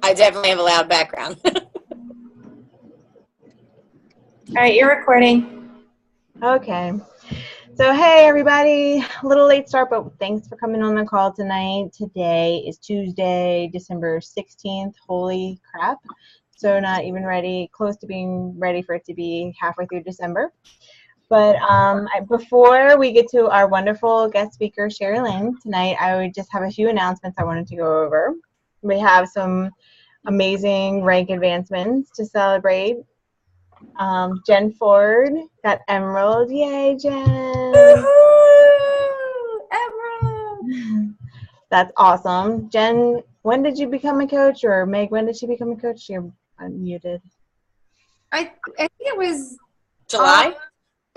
I definitely have a loud background. All right, you're recording. Okay. So, hey, everybody. A little late start, but thanks for coming on the call tonight. Today is Tuesday, December 16th. Holy crap. So not even ready, close to being ready for it to be halfway through December. But before we get to our wonderful guest speaker, Cherilyn, tonight, I would just have a few announcements I wanted to go over. We have some amazing rank advancements to celebrate. Jen Ford got Emerald. Yay, Jen! Woohoo! Emerald! That's awesome. Jen, when did you become a coach? Or Meg, when did she become a coach? You're unmuted. I think it was July?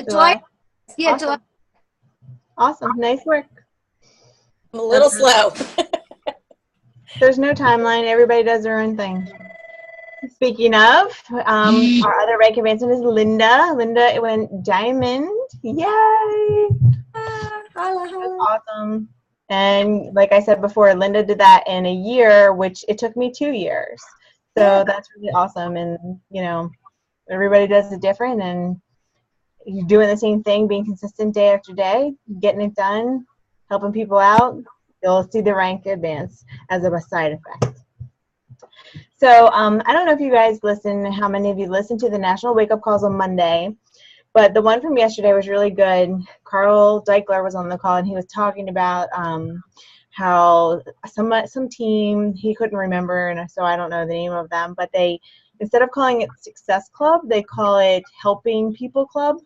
July. Yeah, Awesome. July. Awesome. Nice work. I'm a little slow. There's no timeline. Everybody does their own thing. Speaking of, our other rank advancement is Linda. Linda went diamond. Yay! Holla. Awesome. And like I said before, Linda did that in a year, which it took me 2 years. So that's really awesome. And, you know, everybody does it different, and you're doing the same thing, being consistent day after day, getting it done, helping people out. You'll see the rank advance as a side effect. So I don't know if you guys listen, how many of you listened to the National Wake Up Calls on Monday, but the one from yesterday was really good. Carl Deichler was on the call, and he was talking about how some team, he couldn't remember, and so I don't know the name of them, but they, instead of calling it Success Club, they call it Helping People Club.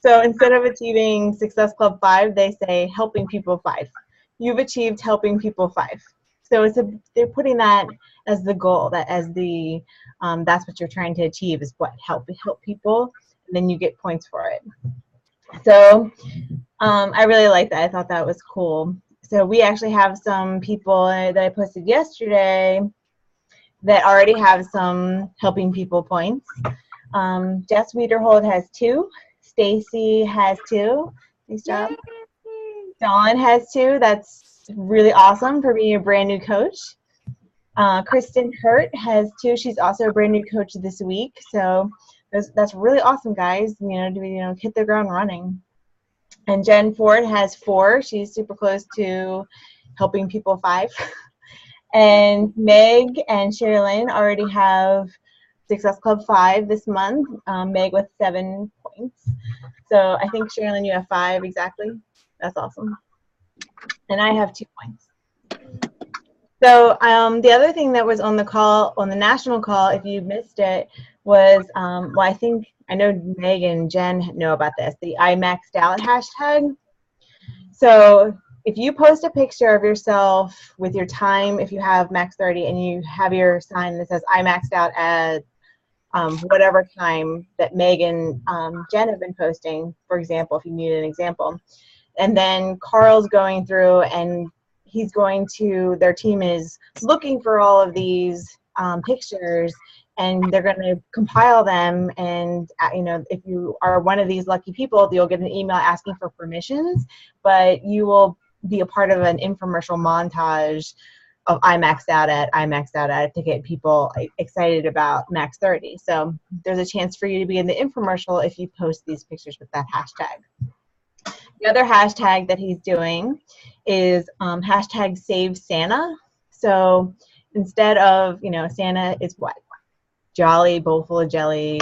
So instead of achieving Success Club 5, they say Helping People 5. You've achieved Helping People 5. So they're putting that as the goal, that as the that's what you're trying to achieve, is what help people, and then you get points for it. So I really like that. I thought that was cool. So we actually have some people that I posted yesterday that already have some Helping People points. Jess Wiederhold has 2. Stacy has 2. Nice job. Dawn has 2. That's really awesome for being a brand new coach. Kristen Hurt has 2. She's also a brand new coach this week. So that's really awesome, guys. To hit the ground running. And Jen Ford has 4. She's super close to Helping People 5. And Meg and Cherilyn already have Success Club 5 this month. Meg with 7 points. So I think, Cherilyn, you have 5 exactly. That's awesome. And I have 2 points. So the other thing that was on the call, on the national call, if you missed it, was, I know Meg and Jen know about this, the I maxed out hashtag. So if you post a picture of yourself with your time, if you have max 30, and you have your sign that says I maxed out at whatever time that Meg and Jen have been posting, for example, if you need an example, and then Carl's going through and their team is looking for all of these pictures, and they're going to compile them, and if you are one of these lucky people, you'll get an email asking for permissions, but you will be a part of an infomercial montage of I maxed out at to get people excited about max 30. So there's a chance for you to be in the infomercial if you post these pictures with that hashtag. The other hashtag that he's doing is hashtag Save Santa. So instead of, Santa is what? Jolly, bowl full of jelly,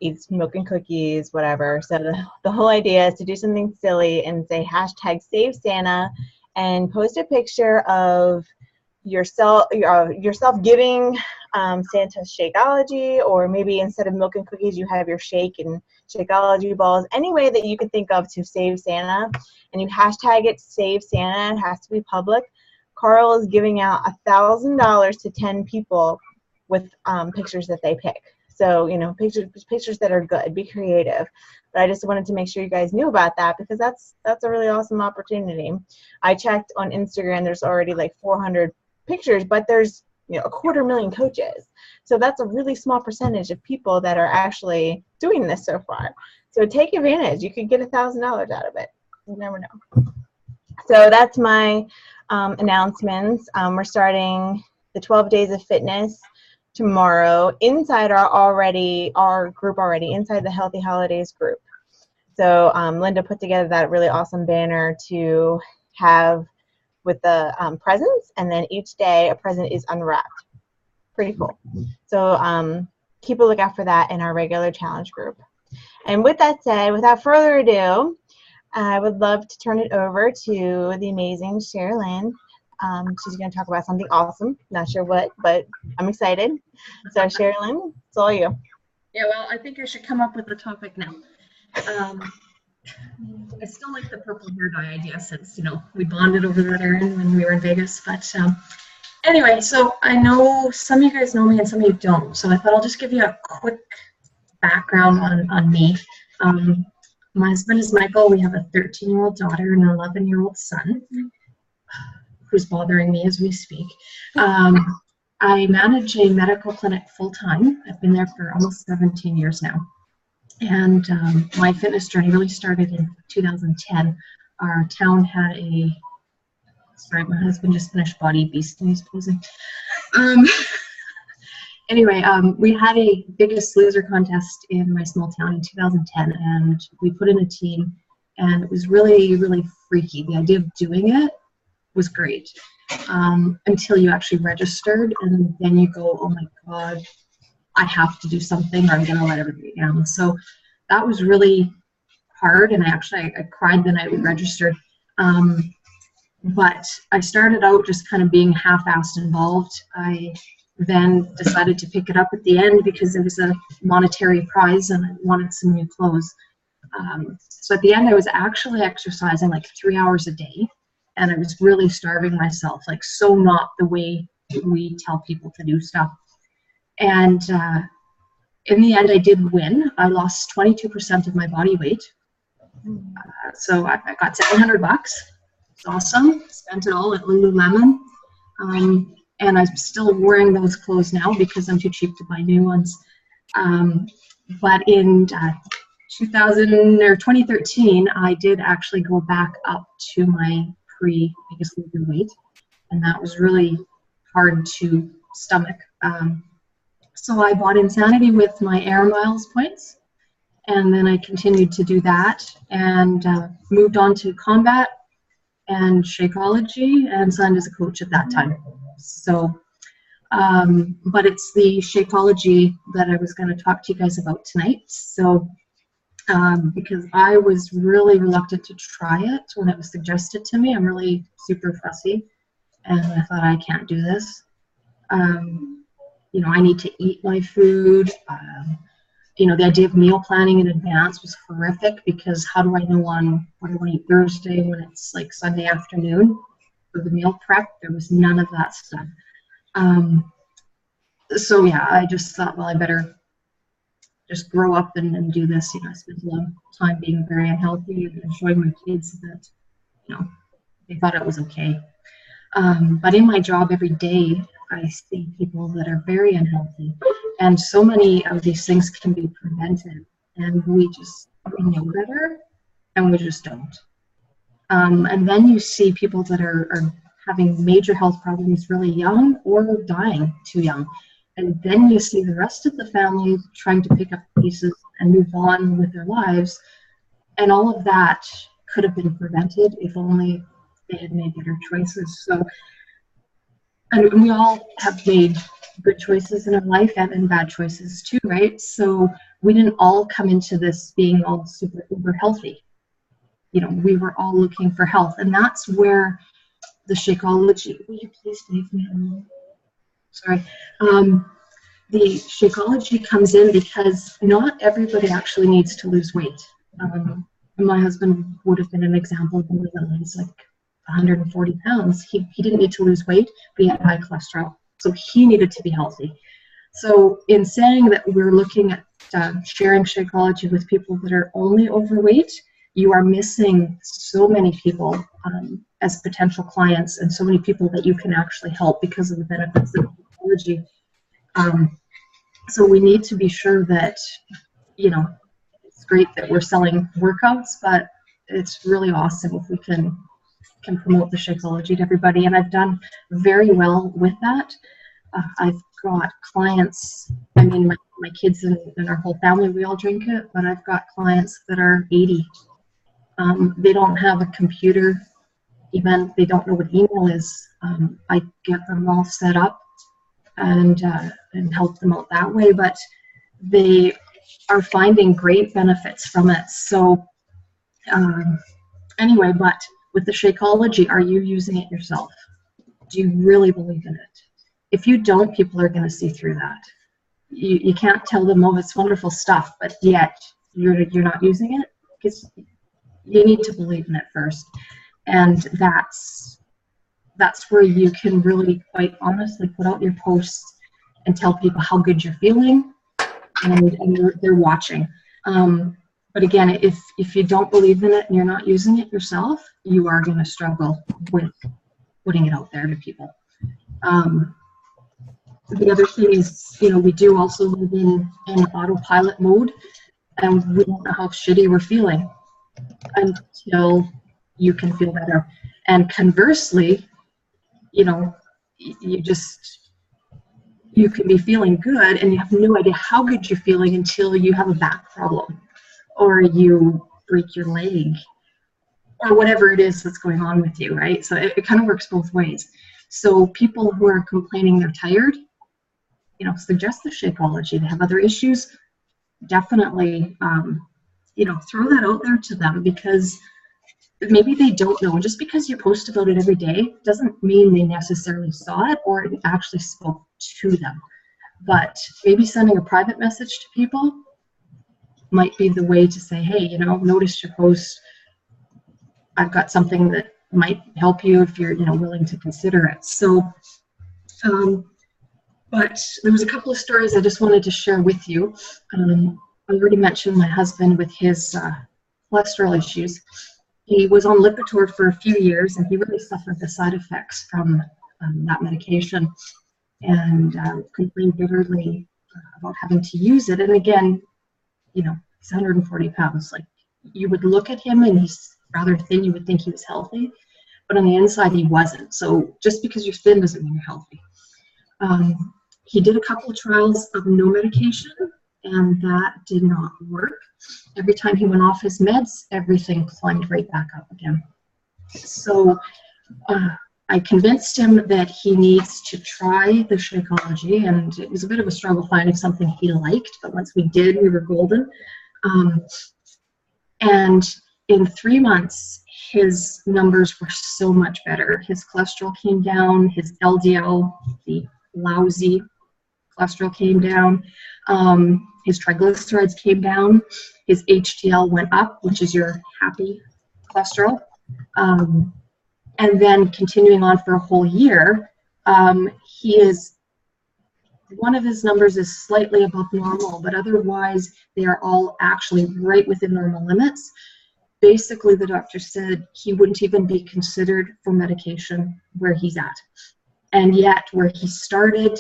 eats milk and cookies, whatever. So the whole idea is to do something silly and say hashtag Save Santa, and post a picture of yourself giving Santa's Shakeology, or maybe instead of milk and cookies, you have your shake and Shakeology balls. Any way that you can think of to save Santa, and you hashtag it Save Santa. It has to be public. Carl is giving out $1,000 to 10 people with pictures that they pick. So pictures that are good. Be creative. But I just wanted to make sure you guys knew about that, because that's a really awesome opportunity. I checked on Instagram. There's already like 400 pictures, but there's 250,000 coaches. So that's a really small percentage of people that are actually doing this so far. So take advantage. You could get $1,000 out of it. You never know. So that's my announcements. We're starting the 12 Days of Fitness tomorrow inside our group already, inside the Healthy Holidays group. So Linda put together that really awesome banner to have with the presents, and then each day a present is unwrapped. Pretty cool. So keep a lookout for that in our regular challenge group. And with that said, without further ado, I would love to turn it over to the amazing Cherilyn. She's going to talk about something awesome. Not sure what, but I'm excited. So Cherilyn, it's all you. Yeah, well, I think I should come up with the topic now. I still like the purple hair dye idea since, you know, we bonded over that errand when we were in Vegas. But anyway, so I know some of you guys know me and some of you don't. So I thought I'll just give you a quick background on me. My husband is Michael. We have a 13-year-old daughter and an 11-year-old son who's bothering me as we speak. I manage a medical clinic full-time. I've been there for almost 17 years now. And my fitness journey really started in 2010. Our town had sorry, my husband just finished Body Beast and he's posing. Anyway, we had a Biggest Loser contest in my small town in 2010, and we put in a team, and it was really, really freaky. The idea of doing it was great until you actually registered, and then you go, oh my God, I have to do something or I'm going to let everybody down. So that was really hard, and I cried the night we registered. But I started out just kind of being half-assed involved. I then decided to pick it up at the end because it was a monetary prize and I wanted some new clothes. So at the end I was actually exercising like 3 hours a day, and I was really starving myself, like so not the way we tell people to do stuff. And in the end I did win. I lost 22% of my body weight. So I got $700. It's awesome. Spent it all at Lululemon. And I'm still wearing those clothes now because I'm too cheap to buy new ones. But in 2013, I did actually go back up to my pre-Biggest Loser weight, and that was really hard to stomach. So I bought Insanity with my Air Miles points, and then I continued to do that and moved on to Combat and Shakeology and signed as a coach at that time. So, but it's the Shakeology that I was going to talk to you guys about tonight. So, because I was really reluctant to try it when it was suggested to me. I'm really super fussy, and I thought, I can't do this. You know, I need to eat my food. You know, the idea of meal planning in advance was horrific because how do I know on what I want to eat Thursday when it's like Sunday afternoon? For the meal prep, there was none of that stuff. So yeah, I just thought, well, I better just grow up and do this. You know, I spent a lot of time being very unhealthy and showing my kids that, you know, they thought it was okay. But in my job every day, I see people that are very unhealthy, and so many of these things can be prevented, and we know better, and we just don't. And then you see people that are having major health problems really young or dying too young. And then you see the rest of the family trying to pick up pieces and move on with their lives. And all of that could have been prevented if only they had made better choices. So, and we all have made good choices in our life and bad choices too, right? So we didn't all come into this being all super uber healthy. You know, we were all looking for health, and that's where the Shakeology. Will you please leave me alone? Sorry. The Shakeology comes in because not everybody actually needs to lose weight. My husband would have been an example of one of them. He's like 140 pounds. He didn't need to lose weight, but he had high cholesterol, so he needed to be healthy. So in saying that we're looking at sharing Shakeology with people that are only overweight, you are missing so many people as potential clients, and so many people that you can actually help because of the benefits of Shakeology. So we need to be sure that, you know, it's great that we're selling workouts, but it's really awesome if we can promote the Shakeology to everybody, and I've done very well with that. I've got clients, I mean, my kids and our whole family, we all drink it, but I've got clients that are 80. They don't have a computer, even they don't know what email is. I get them all set up and help them out that way, but they are finding great benefits from it. So anyway, but with the Shakeology, are you using it yourself? Do you really believe in it? If you don't, people are going to see through that. You can't tell them, oh, it's wonderful stuff, but yet you're not using it, because you need to believe in it first. And that's where you can really quite honestly put out your posts and tell people how good you're feeling, and they're watching. But again, if you don't believe in it and you're not using it yourself, you are going to struggle with putting it out there to people. The other thing is, we do also live in autopilot mode, and we don't know how shitty we're feeling until you can feel better. And conversely, you can be feeling good and you have no idea how good you're feeling until you have a back problem or you break your leg or whatever it is that's going on with you, right? So it kind of works both ways. So people who are complaining they're tired, suggest the Shakeology. They have other issues, definitely, throw that out there to them, because maybe they don't know. And just because you post about it every day doesn't mean they necessarily saw it or it actually spoke to them. But maybe sending a private message to people might be the way to say, hey, noticed your post. I've got something that might help you if you're, willing to consider it. So, but there was a couple of stories I just wanted to share with you. I already mentioned my husband with his cholesterol issues. He was on Lipitor for a few years, and he really suffered the side effects from that medication, and complained bitterly about having to use it. And again, he's 140 pounds. Like, you would look at him and he's rather thin, you would think he was healthy, but on the inside he wasn't. So just because you're thin doesn't mean you're healthy. He did a couple of trials of no medication, and that did not work. Every time he went off his meds, everything climbed right back up again. So I convinced him that he needs to try the Shakeology, and it was a bit of a struggle finding something he liked, but once we did, we were golden. And in 3 months, his numbers were so much better. His cholesterol came down, his LDL, the lousy cholesterol, came down, his triglycerides came down, his HDL went up, which is your happy cholesterol, and then continuing on for a whole year, one of his numbers is slightly above normal, but otherwise they are all actually right within normal limits. Basically, the doctor said he wouldn't even be considered for medication where he's at. And yet, where he started,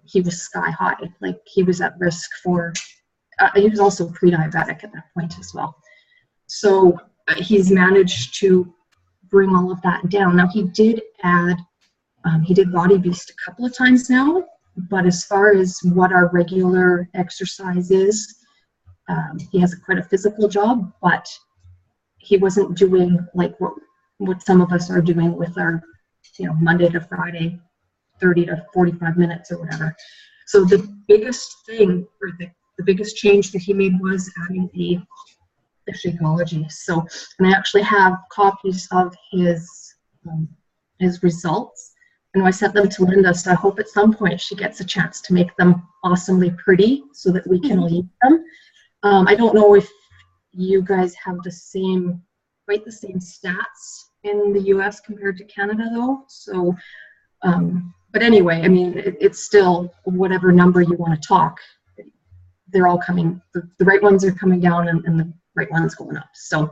he was sky high. Like, he was at risk for, he was also pre-diabetic at that point as well. So he's managed to bring all of that down. Now, he did add, he did Body Beast a couple of times now, but as far as what our regular exercise is, he has quite a physical job, but he wasn't doing like what some of us are doing with our, Monday to Friday, 30 to 45 minutes or whatever. So the biggest thing, or the biggest change that he made was adding the Shakeology. So, and I actually have copies of his results, and I sent them to Linda, so I hope at some point she gets a chance to make them awesomely pretty so that we can all eat them. I don't know if you guys have quite the same stats in the US compared to Canada though. So, but anyway, I mean, it's still whatever number you want to talk, they're all coming, the right ones are coming down and the right ones going up. So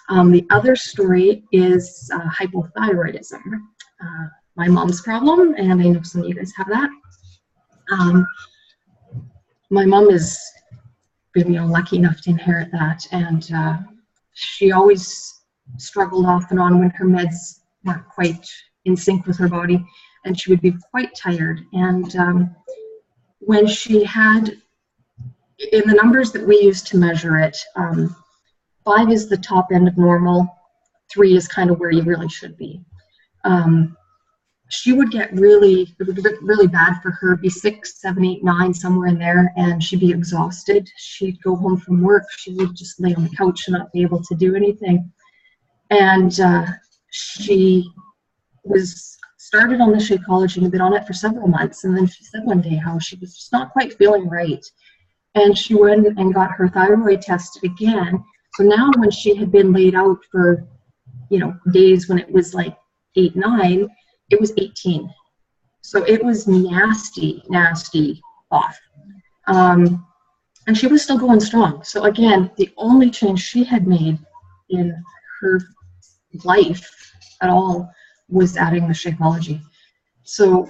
the other story is hypothyroidism. My mom's problem, and I know some of you guys have that. My mom is lucky enough to inherit that, and she always struggled off and on when her meds weren't quite in sync with her body, and she would be quite tired. And when she had, in the numbers that we use to measure it, 5 is the top end of normal, 3 is kind of where you really should be. She would get really, it would get really bad for her, be 6, 7, 8, 9, somewhere in there, and she'd be exhausted. She'd go home from work, she would just lay on the couch and not be able to do anything. And she was started on the Shakeology and had been on it for several months, and then she said one day how she was just not quite feeling right. And she went and got her thyroid tested again. So now when she had been laid out for, you know, days when it was like 8, 9, it was 18. So it was nasty, nasty off. And she was still going strong. So again, the only change she had made in her life at all was adding the Shakeology. So,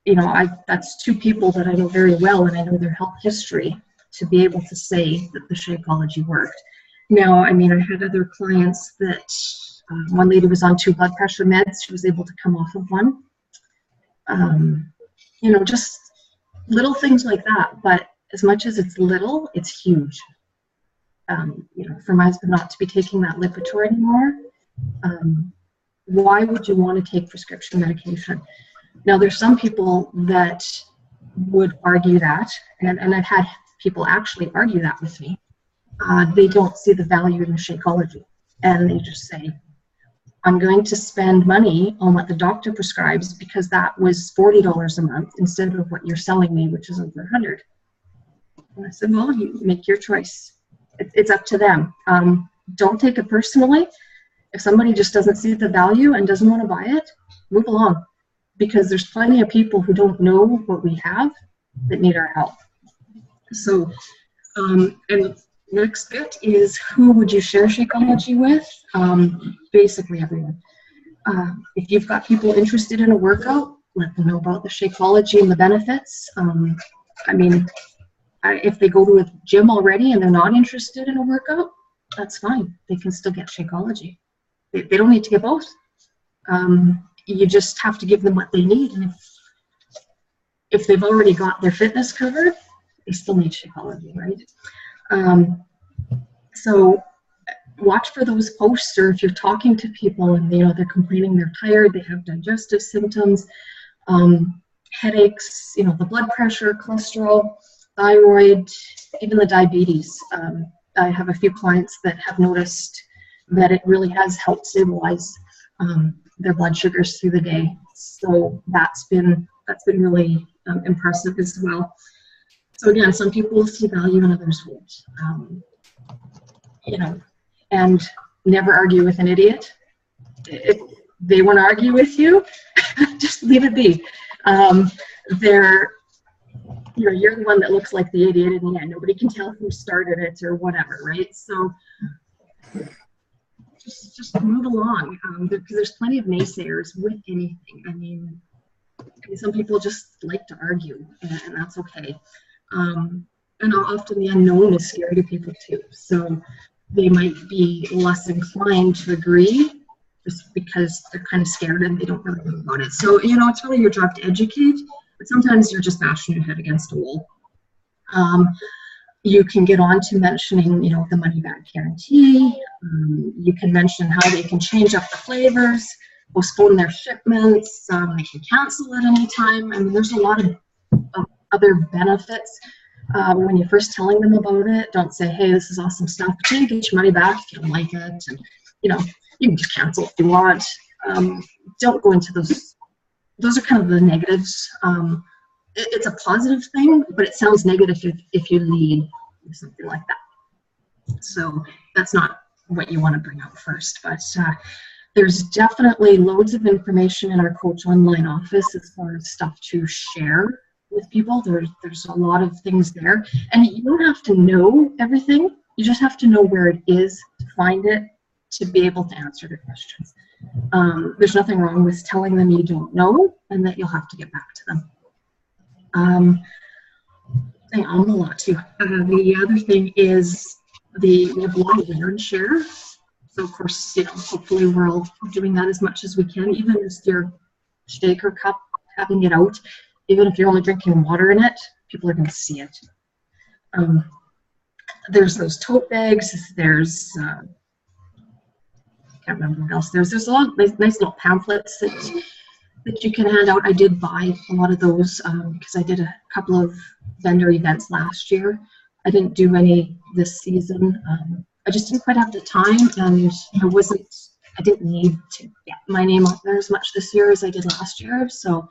you know, that's 2 people that I know very well, and I know their health history, to be able to say that the Shakeology worked. Now, I mean, I had other clients that, one lady was on 2 blood pressure meds. She was able to come off of one. You know, just little things like that. But as much as it's little, it's huge. You know, for my husband not to be taking that Lipitor anymore, why would you want to take prescription medication? Now, there's some people that would argue that, and I've had people actually argue that with me. They don't see the value in the Shakeology, and they just say, I'm going to spend money on what the doctor prescribes because that was $40 a month instead of what you're selling me, which is over $100. And I said, well, you make your choice. It's up to them. Don't take it personally. If somebody just doesn't see the value and doesn't want to buy it, move along, because there's plenty of people who don't know what we have that need our help. So, and the next bit is, who would you share Shakeology with? Basically everyone. If you've got people interested in a workout, let them know about the Shakeology and the benefits. I mean, if they go to a gym already and they're not interested in a workout, that's fine. They can still get Shakeology. They don't need to get both. You just have to give them what they need. And if they've already got their fitness covered, they still need Shakeology, right? So watch for those posts, or if you're talking to people and they're complaining they're tired, they have digestive symptoms, headaches, the blood pressure, cholesterol, thyroid, even the diabetes. I have a few clients that have noticed that it really has helped stabilize their blood sugars through the day. So that's been really impressive as well. So again, some people see value and others won't. And never argue with an idiot. If they want to argue with you, just leave it be. You're the one that looks like the idiot in the end. Nobody can tell who started it or whatever, right? So just move along, because there's plenty of naysayers with anything. I mean, some people just like to argue, and that's okay. And often the unknown is scary to people too. So they might be less inclined to agree just because they're kind of scared and they don't really know about it. So, it's really your job to educate, but sometimes you're just bashing your head against a wall. You can get on to mentioning, the money back guarantee. You can mention how they can change up the flavors, postpone their shipments, they can cancel at any time. I mean, there's a lot of other benefits. When you're first telling them about it, don't say, hey, this is awesome stuff, but you get your money back if you don't like it. And, you can just cancel if you want. Don't go into those. Those are kind of the negatives. It's a positive thing, but it sounds negative if you lead with something like that. So that's not what you want to bring up first. But there's definitely loads of information in our Coach Online office as far as stuff to share with people. There's a lot of things there. And you don't have to know everything. You just have to know where it is to find it, to be able to answer the questions. There's nothing wrong with telling them you don't know and that you'll have to get back to them. I a lot too. The other thing is we have a lot of wear and share. So of course, hopefully we're all doing that as much as we can, even just your shaker cup having it out, even if you're only drinking water in it, people are going to see it. There's those tote bags. There's I can't remember what else. There's a lot of nice little pamphlets that you can hand out. I did buy a lot of those because I did a couple of vendor events last year. I didn't do any this season. I just didn't quite have the time, and I didn't need to get my name out there as much this year as I did last year. So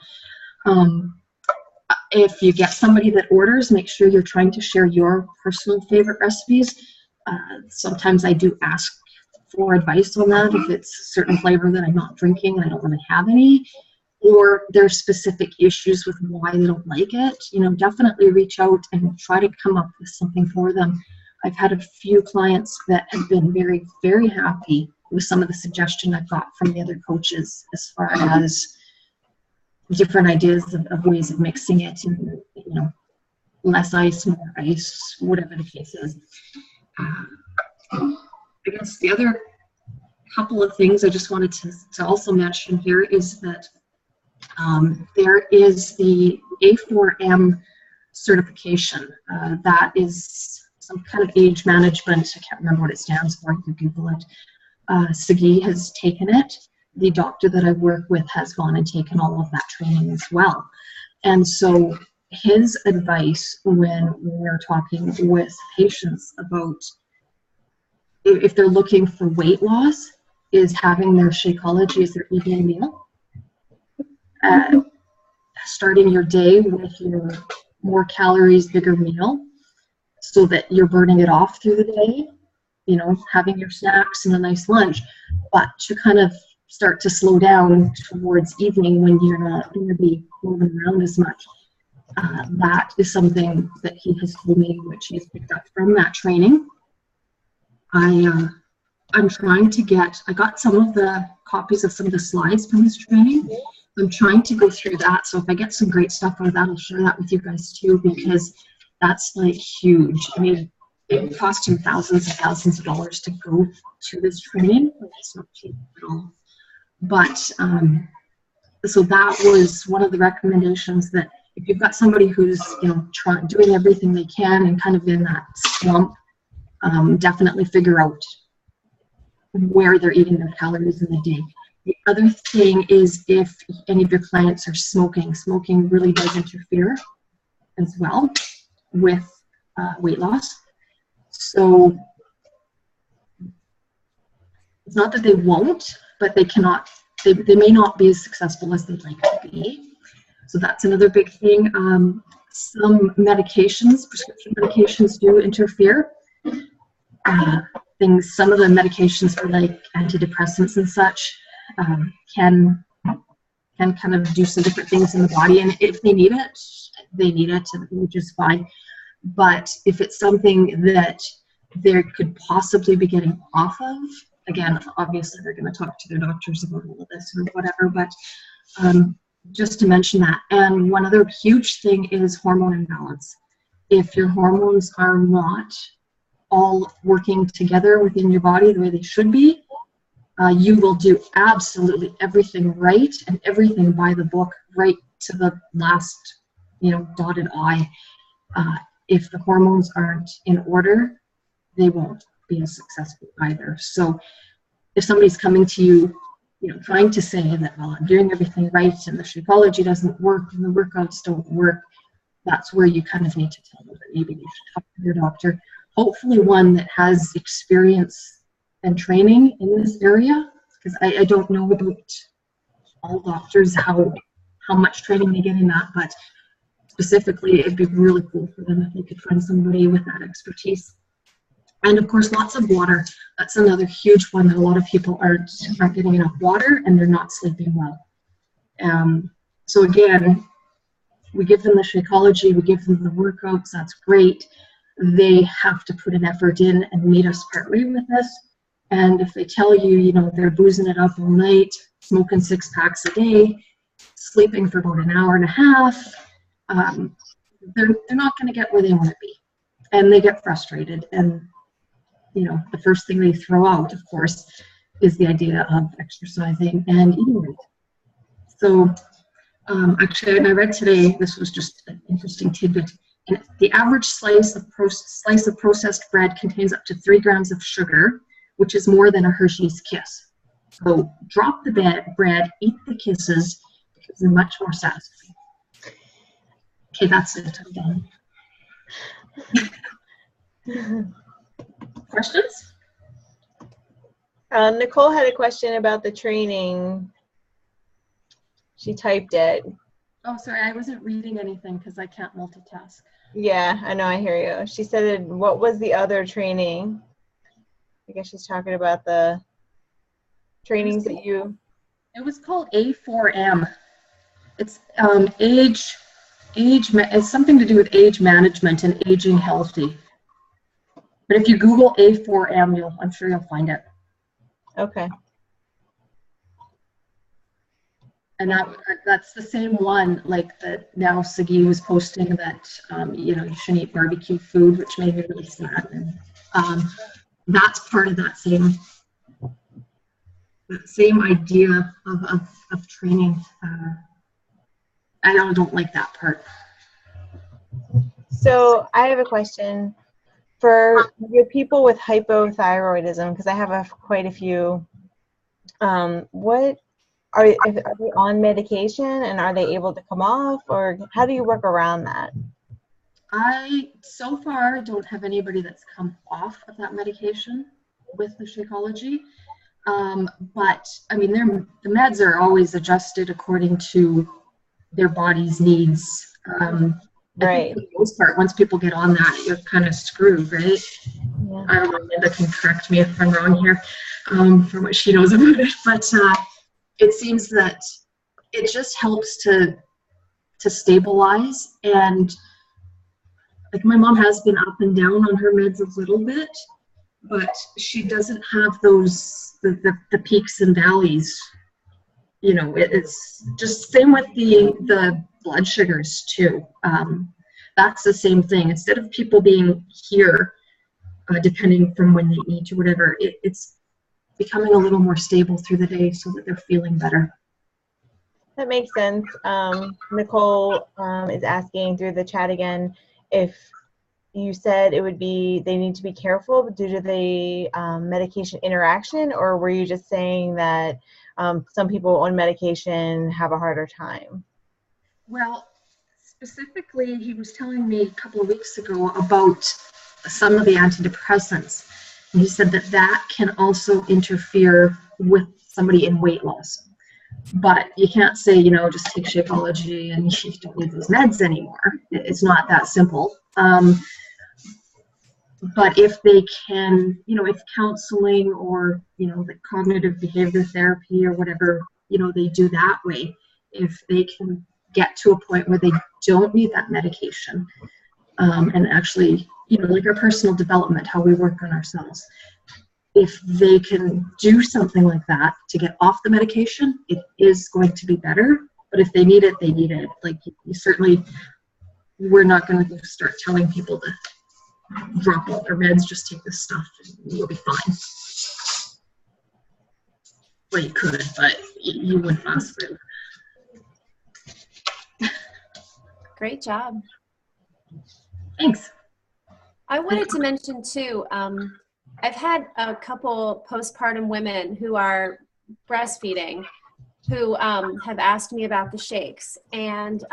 if you get somebody that orders, make sure you're trying to share your personal favorite recipes. Sometimes I do ask for advice on that if it's a certain flavor that I'm not drinking and I don't really have any, or there's specific issues with why they don't like it. Definitely reach out and try to come up with something for them. I've had a few clients that have been very, very happy with some of the suggestion I've got from the other coaches as far as different ideas of ways of mixing it, and less ice, more ice, whatever the case is. I guess the other couple of things I just wanted to also mention here is that there is the A4M certification. That is some kind of age management. I can't remember what it stands for. You can Google it. Sagi has taken it. The doctor that I work with has gone and taken all of that training as well. And so his advice when we're talking with patients about if they're looking for weight loss is having their Shakeology as their evening meal. Starting your day with your more calories, bigger meal so that you're burning it off through the day, having your snacks and a nice lunch, but to kind of start to slow down towards evening when you're not going to be moving around as much. That is something that he has told me, which he's picked up from that training. I'm trying to I got some of the copies of some of the slides from his training. I'm trying to go through that. So if I get some great stuff out of that, I'll share that with you guys too, because that's like huge. I mean, it cost him thousands and thousands of dollars to go to this training. It's not cheap at all. But so that was one of the recommendations, that if you've got somebody who's doing everything they can and kind of in that slump, definitely figure out where they're eating their calories in the day. The other thing is, if any of your clients are smoking really does interfere as well with weight loss. So it's not that they won't, but they may not be as successful as they'd like to be. So that's another big thing. Some medications, prescription medications, do interfere. Some of the medications for like antidepressants and such can kind of do some different things in the body, and if they need it, which is fine. But if it's something that they could possibly be getting off of, again, obviously they're going to talk to their doctors about all of this or whatever, but just to mention that. And one other huge thing is hormone imbalance. If your hormones are not all working together within your body the way they should be, you will do absolutely everything right and everything by the book, right to the last, dotted I. If the hormones aren't in order, they won't be as successful either. So if somebody's coming to you, trying to say that, well, I'm doing everything right and the Shakeology doesn't work and the workouts don't work, that's where you kind of need to tell them that maybe you should talk to your doctor. Hopefully one that has experience and training in this area, because I don't know about all doctors how much training they get in that, but specifically it'd be really cool for them if they could find somebody with that expertise. And of course, lots of water. That's another huge one, that a lot of people aren't getting enough water and they're not sleeping well. So again, we give them the Shakeology, we give them the workouts, that's great. They have to put an effort in and meet us partway with this. And if they tell you, they're boozing it up all night, smoking 6 packs a day, sleeping for about an hour and a half, they're not going to get where they want to be. And they get frustrated. And, the first thing they throw out, of course, is the idea of exercising and eating right. So Actually, and I read today, this was just an interesting tidbit. And the average slice of processed bread contains up to 3 grams of sugar, which is more than a Hershey's Kiss. So drop the bread, eat the kisses, because they're much more satisfying. Okay, that's it. I'm done. Questions? Nicole had a question about the training. She typed it. Oh, sorry, I wasn't reading anything because I can't multitask. Yeah, I know, I hear you. She said, what was the other training? I guess she's talking about the trainings that you... It was called A4M. It's it's something to do with age management and aging healthy. But if you Google A4M, I'm sure you'll find it. Okay. And that's the same one, like that now Sagi was posting that, you know, you shouldn't eat barbecue food, which made me really sad. And that's part of that same idea of training. I don't like that part. So I have a question for your people with hypothyroidism, because I have quite a few. What are they on medication, and are they able to come off, or how do you work around that? I so far don't have anybody that's come off of that medication with the Shakeology. But I mean, the meds are always adjusted according to their body's needs. I think for the most part, once people get on that, you're kind of screwed, right? Yeah. I don't know, Linda can correct me if I'm wrong here, from what she knows about it. But it seems that it just helps to stabilize. And like my mom has been up and down on her meds a little bit, but she doesn't have those the peaks and valleys. You know, it's just same with the blood sugars too. That's the same thing. Instead of people being here, depending from when they eat or whatever, it's becoming a little more stable through the day so that they're feeling better. That makes sense. Nicole is asking through the chat again if you said it would be they need to be careful due to the medication interaction, or were you just saying that some people on medication have a harder time? Well, specifically, he was telling me a couple of weeks ago about some of the antidepressants. And he said that can also interfere with somebody in weight loss. But you can't say, you know, just take Shakeology and you don't need those meds anymore. It's not that simple. But if they can, you know, if counseling or, you know, the cognitive behavior therapy or whatever, you know, they do that way, if they can get to a point where they don't need that medication, and actually, you know, like our personal development, how we work on ourselves, if they can do something like that to get off the medication, it is going to be better. But if they need it, they need it. Like, you certainly, we're not going to start telling people to drop all their meds, just take this stuff and you'll be fine. Well, you could, but you wouldn't last forever. Great job. Thanks. I wanted to mention too, I've had a couple postpartum women who are breastfeeding who have asked me about the shakes. And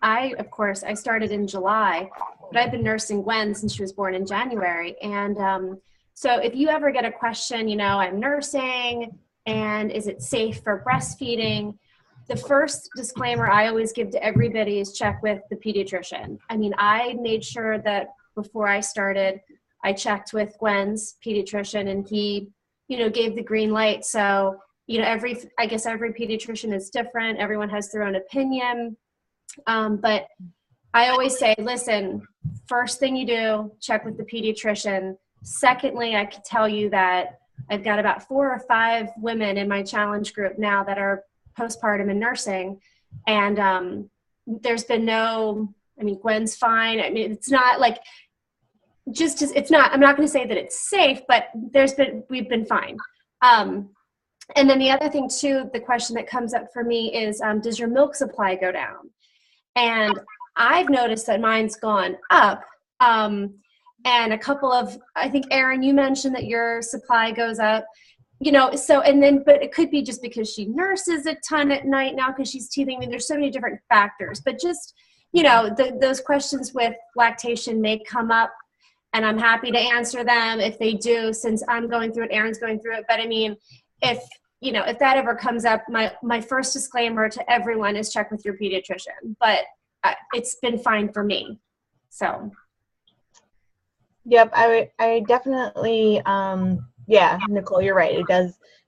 I, of course, I started in July, but I've been nursing Gwen since she was born in January. And so if you ever get a question, you know, I'm nursing and is it safe for breastfeeding? The first disclaimer I always give to everybody is check with the pediatrician. I mean, I made sure that before I started, I checked with Gwen's pediatrician and he, you know, gave the green light. So, you know, I guess every pediatrician is different. Everyone has their own opinion. But I always say, listen, first thing you do, check with the pediatrician. Secondly, I can tell you that I've got about 4 or 5 women in my challenge group now that are postpartum and nursing. And there's been no, I mean, Gwen's fine. I mean, it's not like, it's not, I'm not going to say that it's safe, but we've been fine. And then the other thing too, the question that comes up for me is, does your milk supply go down? And I've noticed that mine's gone up. And a couple of, I think, Erin, you mentioned that your supply goes up. You know, so, and then, but it could be just because she nurses a ton at night now because she's teething. I mean, there's so many different factors, but just, you know, those questions with lactation may come up, and I'm happy to answer them if they do, since I'm going through it, Erin's going through it. But I mean, if, you know, if that ever comes up, my first disclaimer to everyone is check with your pediatrician, but it's been fine for me. So. Yep, I definitely, yeah, Nicole, you're right.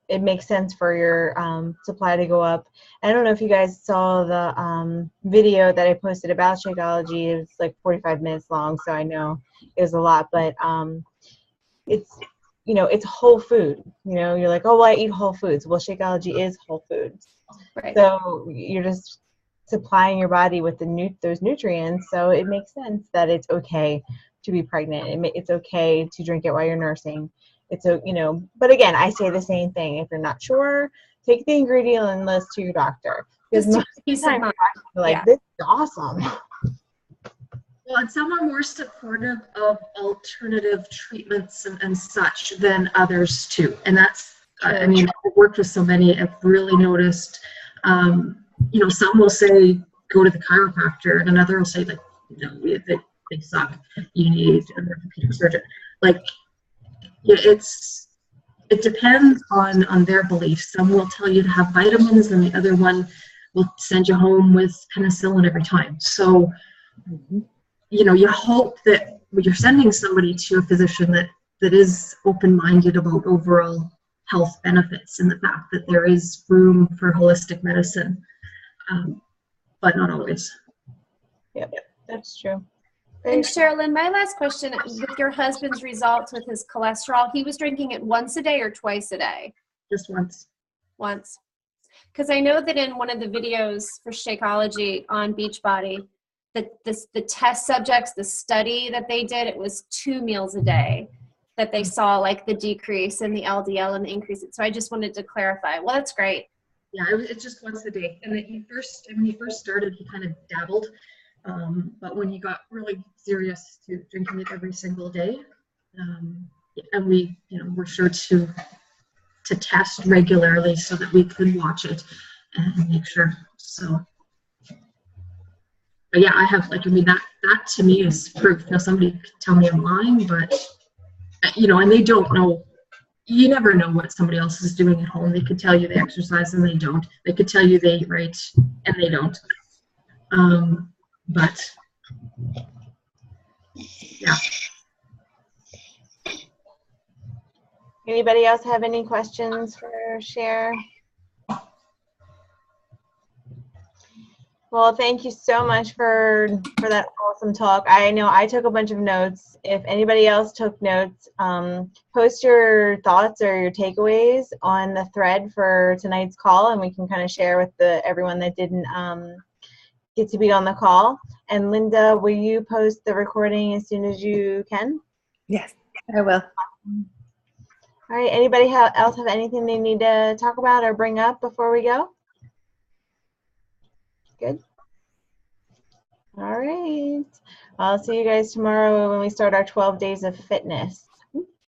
It makes sense for your supply to go up. I don't know if you guys saw the video that I posted about Shakeology. It was like 45 minutes long, so I know it was a lot, but it's, you know, it's whole food. You know, you're like, oh, well, I eat whole foods. Well, Shakeology is whole foods. Right. So you're just supplying your body with those nutrients, so it makes sense that it's okay to be pregnant. It's okay to drink it while you're nursing. It's a, you know, but again, I say the same thing. If you're not sure, take the ingredient list to your doctor. Because most of the time, you're like, this is awesome. Well, and some are more supportive of alternative treatments and such than others too. And that's, I mean, I've worked with so many, I've really noticed, you know, some will say, go to the chiropractor, and another will say, like, you know, they suck. You need an orthopedic surgeon. Like, it depends on their beliefs. Some will tell you to have vitamins, and the other one will send you home with penicillin every time. So, you know, you hope that you're sending somebody to a physician that is open-minded about overall health benefits and the fact that there is room for holistic medicine, but not always. Yep, that's true. And Cherilyn, my last question, with your husband's results with his cholesterol, he was drinking it once a day or twice a day? Just once. Once. Because I know that in one of the videos for Shakeology on Beachbody, the test subjects, the study that they did, it was 2 meals a day that they saw, like, the decrease in the LDL and the increase. So I just wanted to clarify. Well, that's great. Yeah, it's just once a day. And when he first started, he kind of dabbled. But when he got really serious to drinking it every single day, and we, you know, were sure to test regularly so that we could watch it and make sure. So, but yeah, I have, like, I mean, that to me is proof. Now, somebody could tell me I'm lying, but, you know, and they don't know. You never know what somebody else is doing at home. They could tell you they exercise and they don't. They could tell you they eat right and they don't. But yeah. Anybody else have any questions for Cher? Well, thank you so much for that awesome talk. I know I took a bunch of notes. If anybody else took notes, post your thoughts or your takeaways on the thread for tonight's call, and we can kind of share with everyone that didn't get to be on the call. And Linda, will you post the recording as soon as you can? Yes, I will. All right. Anybody else have anything they need to talk about or bring up before we go? Good. All right. I'll see you guys tomorrow when we start our 12 days of fitness.